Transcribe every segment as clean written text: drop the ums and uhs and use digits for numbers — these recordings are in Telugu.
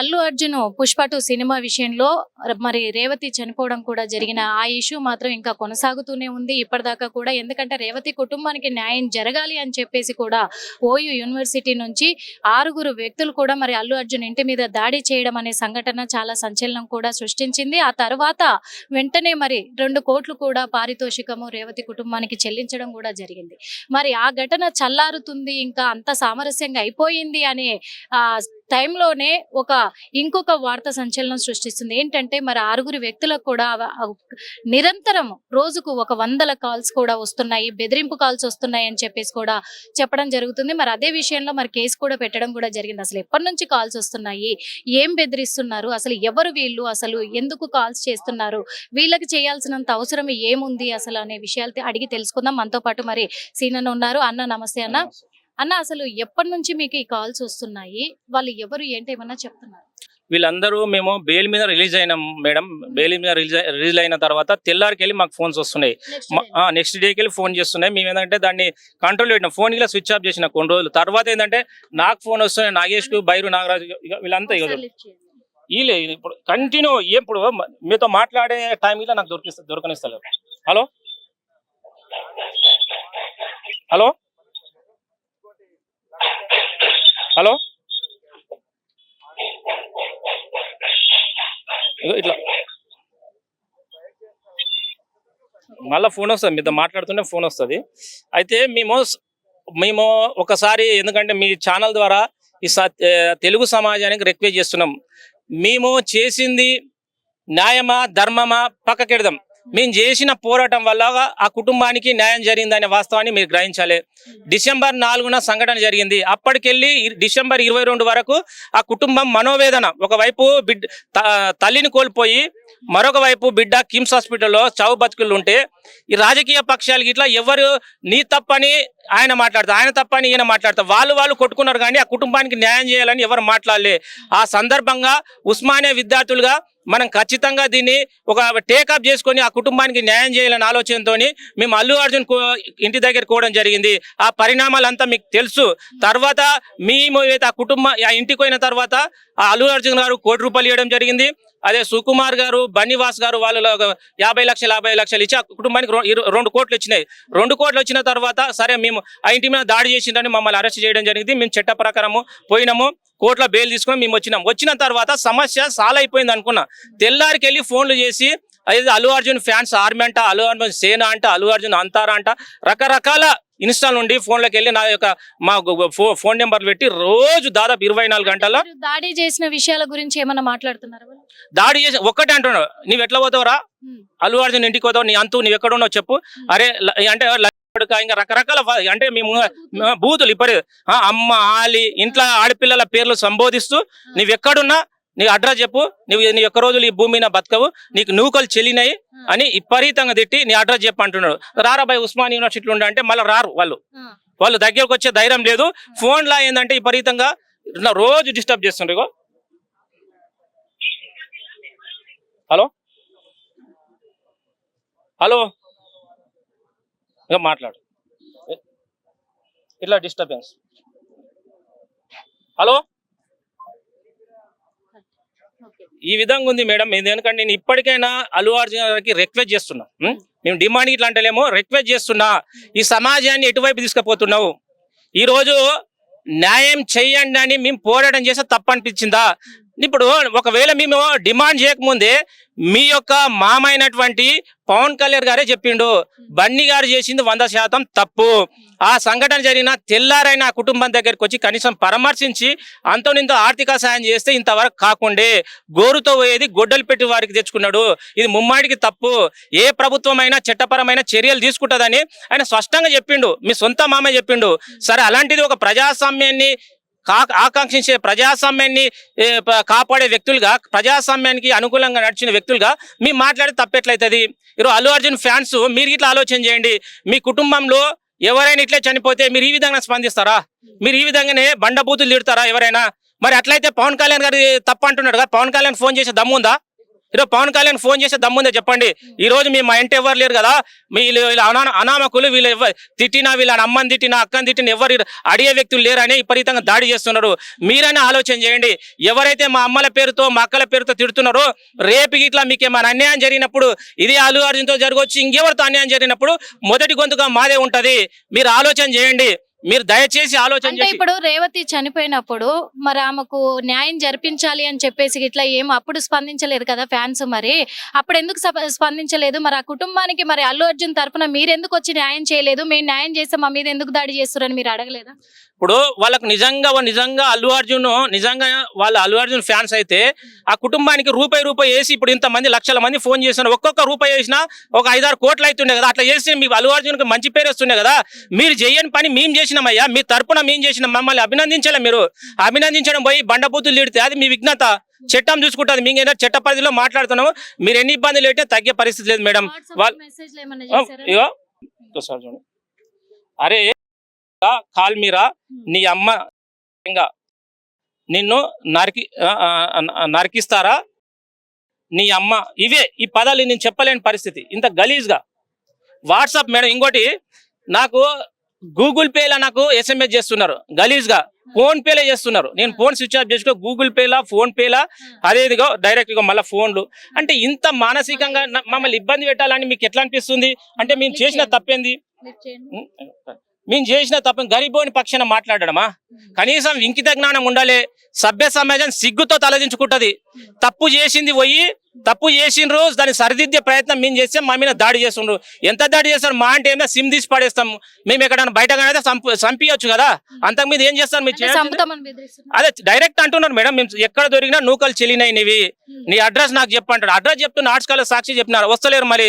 అల్లు అర్జున్ 'పుష్ప 2' సినిమా విషయంలో మరి రేవతి చనిపోవడం కూడా జరిగిన ఆ ఇష్యూ మాత్రం ఇంకా కొనసాగుతూనే ఉంది ఇప్పటిదాకా కూడా. ఎందుకంటే రేవతి కుటుంబానికి న్యాయం జరగాలి అని చెప్పేసి కూడా ఓయూ యూనివర్సిటీ నుంచి 6 వ్యక్తులు కూడా మరి అల్లు అర్జున్ ఇంటి మీద దాడి చేయడం అనే సంఘటన చాలా సంచలనం కూడా సృష్టించింది. ఆ తర్వాత వెంటనే మరి 2 కోట్లు కూడా పారితోషికము రేవతి కుటుంబానికి చెల్లించడం కూడా జరిగింది. మరి ఆ ఘటన చల్లారుతుంది, ఇంకా అంత సామరస్యంగా అయిపోయింది అనే టైంలోనే ఇంకొక వార్త సంచలనం సృష్టిస్తుంది. ఏంటంటే మరి 6 వ్యక్తులకు కూడా నిరంతరం రోజుకు 100 కాల్స్ కూడా వస్తున్నాయి, బెదిరింపు కాల్స్ వస్తున్నాయి అని చెప్పేసి కూడా చెప్పడం జరుగుతుంది. మరి అదే విషయంలో మరి కేసు కూడా పెట్టడం కూడా జరిగింది. అసలు ఎప్పటి నుంచి కాల్స్ వస్తున్నాయి, ఏం బెదిరిస్తున్నారు, అసలు ఎవరు వీళ్ళు, అసలు ఎందుకు కాల్స్ చేస్తున్నారు, వీళ్ళకి చేయాల్సినంత అవసరం ఏముంది అసలు అనే విషయాలు అడిగి తెలుసుకుందాం. మనతో పాటు మరి సీనన్న ఉన్నారు. అన్న నమస్తే అన్న. అన్న, అసలు ఎప్పటి నుంచి మీకు ఈ కాల్స్ వస్తున్నాయి, వాళ్ళు ఎవరు ఏంటి ఏమన్నా చెప్తున్నారు? వీళ్ళందరూ మేము బెయిల్ మీద రిలీజ్ అయినాం మేడం. బెయిల్ మీద రిలీజ్ అయిన తర్వాత తెల్లారికి వెళ్ళి మాకు ఫోన్స్ వస్తున్నాయి. నెక్స్ట్ డేకి వెళ్ళి ఫోన్ చేస్తున్నాయి. మేము ఏంటంటే దాన్ని కంట్రోల్ పెట్టినాం. ఫోన్ ఇలా స్విచ్ ఆఫ్ చేసిన కొన్ని రోజులు తర్వాత ఏంటంటే నాకు ఫోన్ వస్తున్నాయి, నాగేష్కు, బైరు, నాగరాజు, వీళ్ళంతా వీళ్ళే ఇప్పుడు కంటిన్యూ. ఇప్పుడు మీతో మాట్లాడే టైంలో నాకు దొరకనిస్తారు. హలో హలో హలో ఇట్లా మళ్ళీ ఫోన్ వస్తుంది, మీతో మాట్లాడుతుంటే ఫోన్ వస్తుంది. అయితే మేము ఒకసారి, ఎందుకంటే మీ ఛానల్ ద్వారా ఈ తెలుగు సమాజానికి రిక్వెస్ట్ చేస్తున్నాం. మేము చేసింది న్యాయమా ధర్మమా పక్కకెడదాం. మేము చేసిన పోరాటం వల్ల ఆ కుటుంబానికి న్యాయం జరిగిందనే వాస్తవాన్ని మీరు గ్రహించాలి. డిసెంబర్ 4న సంఘటన జరిగింది. అప్పటికెళ్ళి డిసెంబర్ 22 వరకు ఆ కుటుంబం మనోవేదన. ఒకవైపు తల్లిని కోల్పోయి, మరొక వైపు బిడ్డ కిమ్స్ హాస్పిటల్లో చావు బతుకులు ఉంటే, ఈ రాజకీయ పక్షాలకి ఇట్లా ఎవరు నీ తప్పని ఆయన మాట్లాడతారు, ఆయన తప్పని ఈయన మాట్లాడతారు. వాళ్ళు కొట్టుకున్నారు కానీ ఆ కుటుంబానికి న్యాయం చేయాలని ఎవరు మాట్లాడలే. ఆ సందర్భంగా ఉస్మానియా విద్యార్థులుగా మనం ఖచ్చితంగా దీన్ని ఒక టేకప్ చేసుకొని ఆ కుటుంబానికి న్యాయం చేయాలని ఆలోచనతో మేము అల్లు అర్జున్ ఇంటి దగ్గర కోవడం జరిగింది. ఆ పరిణామాలంతా మీకు తెలుసు. తర్వాత మేము ఆ ఇంటికి పోయిన తర్వాత ఆ అల్లు అర్జున్ గారు ₹1 కోటి ఇవ్వడం జరిగింది. అదే సుకుమార్ గారు, బన్నీవాస్ గారు వాళ్ళు 50 లక్షలు ఇచ్చి ఆ కుటుంబానికి 2 కోట్లు వచ్చినాయి. 2 కోట్లు వచ్చిన తర్వాత సరే మేము ఆ ఇంటి మీద దాడి చేసిందని మమ్మల్ని అరెస్ట్ చేయడం జరిగింది. మేము చట్ట ప్రకారము పోయినాము, కోర్టులో బెయిల్ తీసుకొని మేము వచ్చిన తర్వాత సమస్య సాల్వ్ అయిపోయింది అనుకున్నా. తెల్లారికి వెళ్ళి ఫోన్లు చేసి అయితే అల్లు అర్జున్ ఫ్యాన్స్ ఆర్మీ అంట, అల్లు అర్జున్ సేన అంట, అల్లు అర్జున్ అంతారా అంట, రకరకాల ఇన్స్టాల్ నుండి ఫోన్లోకి వెళ్ళి మా ఫోన్ నెంబర్లు పెట్టి రోజు దాదాపు 24 గంటల దాడి చేసిన విషయాల గురించి ఏమన్నా మాట్లాడుతున్నారు? దాడి చేసి ఒక్కటే అంటున్నాడు, నీవు ఎట్లా పోతావురా, అల్లు అర్జున్ ఇంటికి పోతావు, నీ అంతు నీవు ఎక్కడ ఉన్నావు చెప్పు, అరే అంటే ఇంకా రకరకాల అంటే మేము బూతులు ఇప్పుడు అమ్మ ఆలి ఇంట్లో ఆడపిల్లల పేర్లు సంబోధిస్తూ నీవెక్కడున్నా నీ అడ్రస్ చెప్పు, నువ్వు ఒక్క రోజులు ఈ భూమి మీద బతకవు, నీకు నూకలు చెల్లినాయి అని విపరీతంగా తిట్టి నీ అడ్రస్ చెప్పు అంటున్నాడు. రారాబాయ్ ఉస్మాన్ యూనివర్సిటీలో ఉండే అంటే మళ్ళీ రారు వాళ్ళు దగ్గరకు వచ్చే ధైర్యం లేదు. ఫోన్లో ఏంటంటే విపరీతంగా రోజు డిస్టర్బ్ చేస్తుండ్రు. హలో హలో మాట్లాడు, ఇట్లా డిస్టర్బెన్స్. హలో ఈ విధంగా ఉంది మేడం. ఎందుకంటే నేను ఇప్పటికైనా అల్లు అర్జున్ గారికి రిక్వెస్ట్ చేస్తున్నా. మేము డిమాండ్ ఇట్లా అంటలేమో, రిక్వెస్ట్ చేస్తున్నా, ఈ సమాజాన్ని ఎటువైపు తీసుకుపోతున్నావు? ఈరోజు న్యాయం చెయ్యండి అని మేము పోరాటం చేస్తే తప్పు అనిపించిందా? ఇప్పుడు ఒకవేళ మేము డిమాండ్ చేయకముందే మీ యొక్క మామైనటువంటి పవన్ కళ్యాణ్ గారే చెప్పిండు, బన్నీ గారు చేసింది 100% తప్పు. ఆ సంఘటన జరిగిన తెల్లారైన ఆ కుటుంబం దగ్గరికి వచ్చి కనీసం పరామర్శించి అంతనింత ఆర్థిక సాయం చేస్తే ఇంతవరకు కాకుండే గోరుతో పోయేది గొడ్డలు పెట్టి వారికి తెచ్చుకున్నాడు. ఇది ముమ్మాడికి తప్పు. ఏ ప్రభుత్వం అయినా చట్టపరమైన చర్యలు తీసుకుంటుందని ఆయన స్పష్టంగా చెప్పిండు, మీ సొంత మామే చెప్పిండు. సరే, అలాంటిది ఒక ప్రజాస్వామ్యాన్ని ఆకాంక్షించే, ప్రజాస్వామ్యాన్ని కాపాడే వ్యక్తులుగా, ప్రజాస్వామ్యానికి అనుకూలంగా నడిచిన వ్యక్తులుగా మేము మాట్లాడి తప్పెట్లయితుంది? ఈరోజు అల్లు అర్జున్ ఫ్యాన్స్ మీరు ఇట్లా ఆలోచన చేయండి. మీ కుటుంబంలో ఎవరైనా ఇట్లే చనిపోతే మీరు ఈ విధంగా స్పందిస్తారా? మీరు ఈ విధంగానే బండబూతులు తిడతారా ఎవరైనా? మరి అట్లయితే పవన్ కళ్యాణ్ గారు తప్పు అంటున్నాడు కదా, పవన్ కళ్యాణ్ ఫోన్ చేసే దమ్ముందా? ఈరోజు పవన్ కళ్యాణ్ ఫోన్ చేస్తే దమ్ముందే చెప్పండి. ఈ రోజు మీ మా ఇంటి ఎవరు లేరు కదా, వీళ్ళు అనామకులు, వీళ్ళు తిట్టినా, వీళ్ళ అమ్మని తిట్టినా, అక్కని తిట్టిన ఎవరు అడిగే వ్యక్తులు లేరని విపరీతంగా దాడి చేస్తున్నారు. మీరైనా ఆలోచన చేయండి. ఎవరైతే మా అమ్మల పేరుతో మా అక్కల పేరుతో తిడుతున్నారో, రేపు ఇట్లా మీకు ఏమైనా అన్యాయం జరిగినప్పుడు, ఇది అల్లు అర్జున్తో జరగవచ్చు, ఇంకెవరితో అన్యాయం జరిగినప్పుడు మొదటి గొంతుగా మాదే ఉంటది. మీరు ఆలోచన చేయండి. మీరు దయచేసి ఆలోచన అంటే చేసి ఇప్పుడు రేవతి చనిపోయినప్పుడు మరి ఆమెకు న్యాయం జరిపించాలి అని చెప్పేసి ఇట్లా ఏం అప్పుడు స్పందించలేదు కదా ఫ్యాన్స్, మరి అప్పుడు ఎందుకు స్పందించలేదు? మరి ఆ కుటుంబానికి మరి అల్లు అర్జున్ తరపున మీరు ఎందుకు వచ్చి న్యాయం చేయలేదు? మేము న్యాయం చేస్తే మా మీద ఎందుకు దాడి చేస్తున్నారని మీరు అడగలేదా? ఇప్పుడు వాళ్ళకు నిజంగా అల్లు అర్జున్ ఫ్యాన్స్ అయితే ఆ కుటుంబానికి రూపాయి వేసి, ఇప్పుడు ఇంతమంది లక్షల మంది ఫోన్ చేస్తున్నారు, ఒక్కొక్క రూపాయి వేసినా ఒక 5-6 కోట్లు అవుతుండే కదా. అట్లా చేస్తే మీకు అల్లు అర్జున్కి మంచి పేరు వస్తుండే కదా. మీరు చేయని పని మేము చేసినామయ్యా, మీ తరపున మేము చేసినాం, మమ్మల్ని అభినందించాలి. మీరు అభినందించడం పోయి బండబూతులు తిడితే అది మీ విఘ్నత. చట్టం చూసుకుంటుంది. మేము ఏదైనా చట్ట పరిధిలో మాట్లాడుతున్నాము. మీరు ఎన్ని ఇబ్బందులు పెట్టినా తగ్గే పరిస్థితి లేదు మేడం. వాళ్ళు అరే కాల్ మీరా, నీ అమ్మ నిన్ను నరికిస్తారా, నీ అమ్మ, ఇవే ఈ పదాలు నేను చెప్పలేని పరిస్థితి. ఇంత గలీజ్గా వాట్సాప్ మేడం. ఇంకోటి, నాకు గూగుల్ పేలో నాకు SMS చేస్తున్నారు గలీజ్గా, ఫోన్ పేలో చేస్తున్నారు. నేను ఫోన్ స్విచ్ ఆఫ్ చేసుకో, గూగుల్ పేలా, ఫోన్ పేలా, అదేదిగో డైరెక్ట్గా మళ్ళీ ఫోన్లు. అంటే ఇంత మానసికంగా మమ్మల్ని ఇబ్బంది పెట్టాలని మీకు ఎట్లా అనిపిస్తుంది? అంటే మేము చేసిన తప్పేంది? మేము చేసిన తప్ప గరీబోని పక్షాన మాట్లాడడమా? కనీసం ఇంకిత జ్ఞానం ఉండాలి. సభ్య సమాజం సిగ్గుతో తలదించుకుంటది. తప్పు చేసింది పోయి, తప్పు చేసిండ్రు, దాన్ని సరిదిద్దే ప్రయత్నం మేము చేస్తే మా మీద దాడి చేస్తుండ్రు. ఎంత దాడి చేస్తారు? మా అంటే ఏమైనా సిమ్ తీసి పడేస్తాము. మేము ఎక్కడైనా బయట చంపించచ్చు కదా. అంతకు మీద ఏం చేస్తారు మీరు? అదే డైరెక్ట్ అంటున్నారు మేడం. మేము ఎక్కడ దొరికినా నూకలు చెల్లినాయి నీవి, నీ అడ్రస్ నాకు చెప్పంటాడు. అడ్రస్ చెప్తున్న ఆర్ట్స్ కాలేజ్ సాక్షి చెప్పినారు, వస్తలేరు. మరి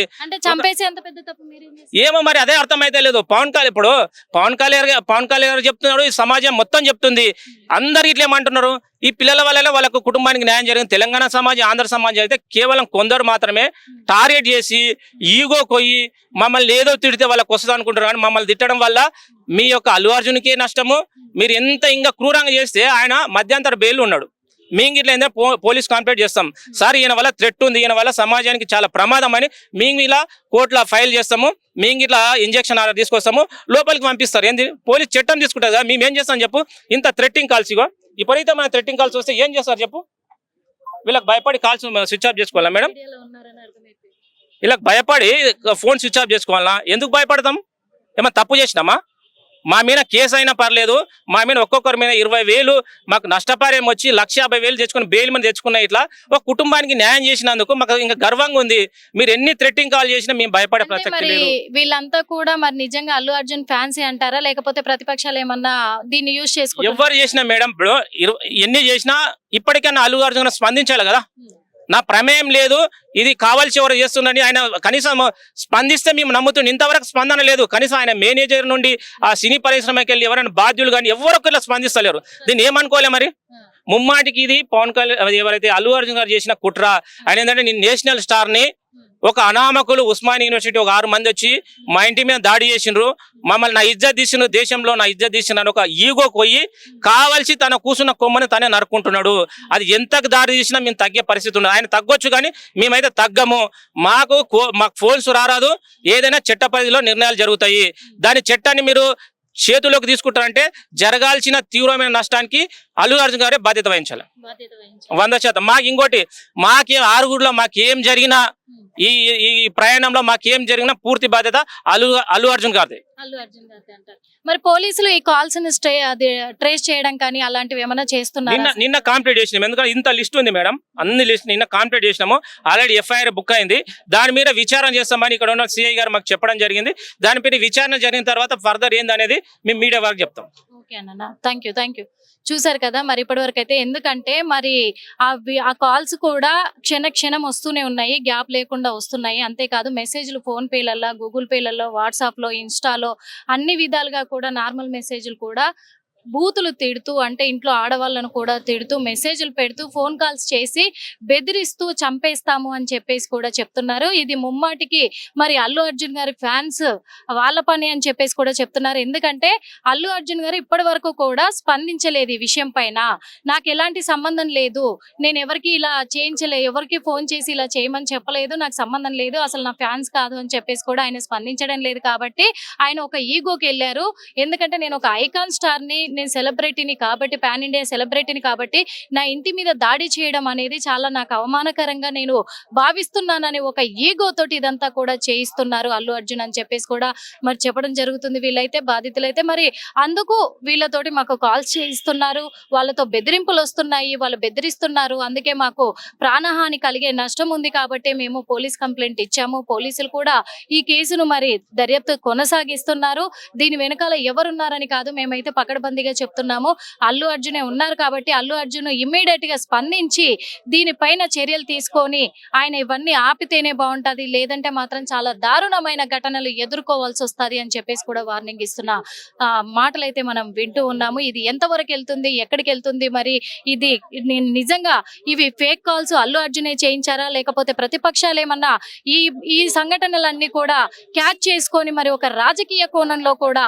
ఏమో మరి అదే అర్థమైతే లేదు. పవన్ కళ్యాణ్ గారు చెప్తున్నాడు, ఈ సమాజం మొత్తం చెప్తుంది. అందరు ఇట్లా ఏమంటున్నారు? ఈ పిల్లల వల్ల వాళ్ళకు కుటుంబానికి న్యాయం జరిగింది. తెలంగాణ సమాజం, ఆంధ్ర సమాజం అయితే కేవలం కొందరు మాత్రమే టార్గెట్ చేసి ఈగో కొయ్యి మమ్మల్ని ఏదో తిడితే వాళ్ళకి వస్తుంది అనుకుంటారు. కానీ మమ్మల్ని తిట్టడం వల్ల మీ యొక్క అల్లు అర్జున్కే నష్టము. మీరు ఎంత ఇంకా క్రూరంగా చేస్తే ఆయన మధ్యంతర బెయిల్ ఉన్నాడు. మేము ఇట్లా ఏంటంటే పోలీస్ కంప్లైంట్ చేస్తాం, సార్ ఈయన వల్ల థ్రెట్ ఉంది, ఈయన వల్ల సమాజానికి చాలా ప్రమాదం అని మేము ఇలా కోర్టులో ఫైల్ చేస్తాము. మేము ఇట్లా ఇంజక్షన్ ఆర్డర్ తీసుకొస్తాము, లోపలికి పంపిస్తారు. ఏంది పోలీస్ చట్టం తీసుకుంటుంది కదా. మేము ఏం చేస్తాం చెప్పు? ఇంత థ్రెట్టింగ్ కాల్స్, ఇగో విపరీతమైన థ్రెట్టింగ్ కాల్స్ వస్తే ఏం చేస్తారు చెప్పు? వీళ్ళకి భయపడి కాల్స్ స్విచ్ ఆఫ్ చేసుకోవాలా మేడం? వీళ్ళకి భయపడి ఫోన్ స్విచ్ ఆఫ్ చేసుకోవాలా? ఎందుకు భయపడతాం? ఏమన్నా తప్పు చేసినామా? మా మీద కేసు అయినా పర్లేదు, మా మీద ఒక్కొక్కరి మీద 20,000 మాకు నష్టపరిహారం వచ్చి 1,50,000 తెచ్చుకుని బెయిల్ మీద తెచ్చుకున్న, ఇట్లా ఒక కుటుంబానికి న్యాయం చేసినందుకు మాకు ఇంకా గర్వంగా ఉంది. మీరు ఎన్ని థ్రెట్టింగ్ కాల్ చేసినా మేము భయపడే ప్రసక్తి లేదు. వీళ్ళంతా కూడా మరి నిజంగా అల్లు అర్జున్ ఫ్యాన్సీ అంటారా, లేకపోతే ప్రతిపక్షాలు ఏమన్నా దీన్ని యూజ్ చేసుకుంటారా? ఎవరు చేసినా మేడం, ఇప్పుడు ఎన్ని చేసినా ఇప్పటికైనా అల్లు అర్జున్ స్పందించాలి కదా. నా ప్రమేయం లేదు, ఇది కావాల్సి ఎవరు చేస్తుందని ఆయన కనీసం స్పందిస్తే మేము నమ్ముతుంది. ఇంతవరకు స్పందన లేదు. కనీసం ఆయన మేనేజర్ నుండి ఆ సినీ పరిశ్రమకి వెళ్ళి ఎవరైనా బాధ్యులు కానీ ఎవరొకరు స్పందిస్తలేరు. దీన్ని ఏమనుకోలే మరి? ముమ్మాటికి ఇది పవన్ కళ్యాణ్ ఎవరైతే అల్లు అర్జున్ గారు చేసిన కుట్ర. ఆయన ఏంటంటే నేను నేషనల్ స్టార్ ని, ఒక అనామకులు ఉస్మానియా యూనివర్సిటీ ఒక 6 మంది వచ్చి మా ఇంటి మీద దాడి చేసిండ్రు, మమ్మల్ని నా ఇజ్జత్ తీసిన, దేశంలో నా ఇజ్జత్ తీసిన ఒక ఈగో పోయి కావాల్సి తన కూర్చున్న కొమ్మని తనే నరుక్కుంటున్నాడు. అది ఎంతకు దాడి చేసినా మేము తగ్గే పరిస్థితి ఉన్నది. ఆయన తగ్గొచ్చు కానీ మేమైతే తగ్గము. మాకు ఫోన్స్ రారాదు. ఏదైనా చట్ట పరిధిలో నిర్ణయాలు జరుగుతాయి. దాని చట్టాన్ని మీరు చేతుల్లోకి తీసుకుంటారంటే జరగాల్సిన తీవ్రమైన నష్టానికి అల్లు అర్జున్ గారే బాధ్యత వహించాలి 100%. మాకు ఇంకోటి, మాకే ఆరుగురులో మాకేం జరిగినా, ఈ ప్రయాణంలో మాకేం జరిగినా పూర్తి బాధ్యత అల్లు అర్జున్ గారిది. మరి పోలీసులు ఈ కాల్స్ ని ట్రేస్ చేయడం కానీ అలాంటివి ఏమైనా చేస్తున్నారు? నిన్న కంప్లీట్ చేసినాం. ఎందుకంటే ఇంత లిస్ట్ ఉంది మేడం, అన్ని లిస్ట్ నిన్న కంప్లీట్ చేసినాము. ఆల్రెడీ FIR బుక్ అయింది. దాని మీద విచారణ చేస్తామని ఇక్కడ ఉన్న CI గారు మాకు చెప్పడం జరిగింది. దానిపైన విచారణ జరిగిన తర్వాత ఫర్దర్ ఏంది అనేది మేము మీడియా వారికి చెప్తాం. ఓకే అన్న, థ్యాంక్ యూ. చూసారు కదా మరి ఇప్పటి వరకు అయితే. ఎందుకంటే మరి ఆ కాల్స్ కూడా క్షణం వస్తూనే ఉన్నాయి, గ్యాప్ లేకుండా వస్తున్నాయి. అంతేకాదు మెసేజ్లు ఫోన్ పేలలో, గూగుల్ పేలలో, వాట్సాప్ లో, ఇన్స్టాలో అన్ని విధాలుగా కూడా నార్మల్ మెసేజ్లు కూడా బూతులు తిడుతూ, అంటే ఇంట్లో ఆడవాళ్ళను కూడా తిడుతూ, మెసేజ్‌లు పెడుతూ, ఫోన్ కాల్స్ చేసి బెదిరిస్తూ చంపేస్తాము అని చెప్పేసి కూడా చెప్తున్నారు. ఇది ముమ్మాటికి మరి అల్లు అర్జున్ గారి ఫ్యాన్స్ వాళ్ళ పని అని చెప్పేసి కూడా చెప్తున్నారు. ఎందుకంటే అల్లు అర్జున్ గారు ఇప్పటివరకు కూడా స్పందించలేదు ఈ విషయం పైన. నాకు ఎలాంటి సంబంధం లేదు. నేను ఎవరికీ ఇలా ఎవరికీ ఫోన్ చేసి ఇలా చేయమని చెప్పలేదు. నాకు సంబంధం లేదు. అసలు నా ఫ్యాన్స్ కాదు అని చెప్పేసి కూడా ఆయన స్పందించడం లేదు కాబట్టి ఆయన ఒక ఈగోకి వెళ్ళారు. ఎందుకంటే నేను ఒక ఐకాన్ స్టార్‌ని, నేను సెలబ్రిటీని కాబట్టి, పాన్ ఇండియా సెలబ్రిటీని కాబట్టి నా ఇంటి మీద దాడి చేయడం అనేది చాలా నాకు అవమానకరంగా నేను భావిస్తున్నానని ఒక ఈగో తోటి ఇదంతా కూడా చేయిస్తున్నారు అల్లు అర్జున్ అని చెప్పేసి కూడా మరి చెప్పడం జరుగుతుంది. వీళ్ళైతే బాధితులైతే మరి అందుకు వీళ్ళతోటి మాకు కాల్స్ చేయిస్తున్నారు. వాళ్ళతో బెదిరింపులు వస్తున్నాయి. వాళ్ళు బెదిరిస్తున్నారు. అందుకే మాకు ప్రాణహాని కలిగే నష్టం ఉంది కాబట్టి మేము పోలీస్ కంప్లైంట్ ఇచ్చాము. పోలీసులు కూడా ఈ కేసును మరి దర్యాప్తు కొనసాగిస్తున్నారు. దీని వెనకాల ఎవరున్నారని కాదు, మేమైతే పకడ్బందీగా చెప్తున్నాము. అల్లు అర్జునే ఉన్నారు కాబట్టి అల్లు అర్జున్ ఇమ్మీడియట్ గా స్పందించి దీనిపైన చర్యలు తీసుకొని ఆయన ఇవన్నీ ఆపితేనే బాగుంటది. లేదంటే మాత్రం చాలా దారుణమైన ఘటనలు ఎదుర్కోవాల్సి వస్తది అని చెప్పేసి కూడా వార్నింగ్ ఇస్తున్న మాటలైతే మనం వింటూ ఉన్నాము. ఇది ఎంతవరకు వెళ్తుంది, ఎక్కడికి వెళ్తుంది, మరి ఇది నిజంగా ఇవి ఫేక్ కాల్స్ అల్లు అర్జునే చేయించారా, లేకపోతే ప్రతిపక్షాలు ఏమన్నా ఈ సంఘటనలన్నీ కూడా క్యాచ్ చేసుకొని మరి ఒక రాజకీయ కోణంలో కూడా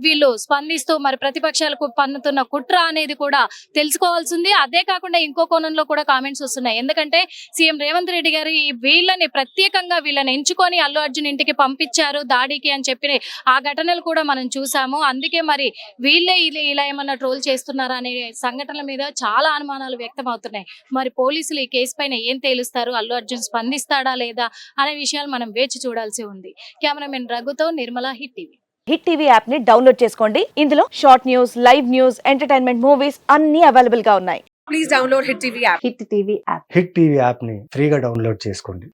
వీళ్ళు స్పందిస్తూ మరి ప్రతిపక్షాలకు పన్నుతున్న కుట్ర అనేది కూడా తెలుసుకోవాల్సింది. అదే కాకుండా ఇంకో కోణంలో కూడా కామెంట్స్ వస్తున్నాయి. ఎందుకంటే సీఎం రేవంత్ రెడ్డి గారు వీళ్ళని ప్రత్యేకంగా వీళ్ళని ఎంచుకొని అల్లు అర్జున్ ఇంటికి పంపించారు దాడికి అని చెప్పి ఆ ఘటనలు కూడా మనం చూసాము. అందుకే మరి వీళ్ళే ఇలా ఏమన్నా ట్రోల్ చేస్తున్నారా అనే సంఘటనల మీద చాలా అనుమానాలు వ్యక్తం అవుతున్నాయి. మరి పోలీసులు ఈ కేసు పైన ఏం తేలుస్తారు, అల్లు అర్జున్ స్పందిస్తాడా లేదా అనే విషయాలు మనం వేచి చూడాల్సి ఉంది. కెమెరామెన్ రఘుతో Nirmala, Hit TV. Hit TV app ని డౌన్లోడ్ చేసుకోండి. ఇందులో short news, live news, entertainment movies అన్ని అవైలబుల్ గా ఉన్నాయి. Please download Hit TV app. Hit TV app. Hit TV యాప్ని ఫ్రీగా డౌన్లోడ్ చేసుకోండి.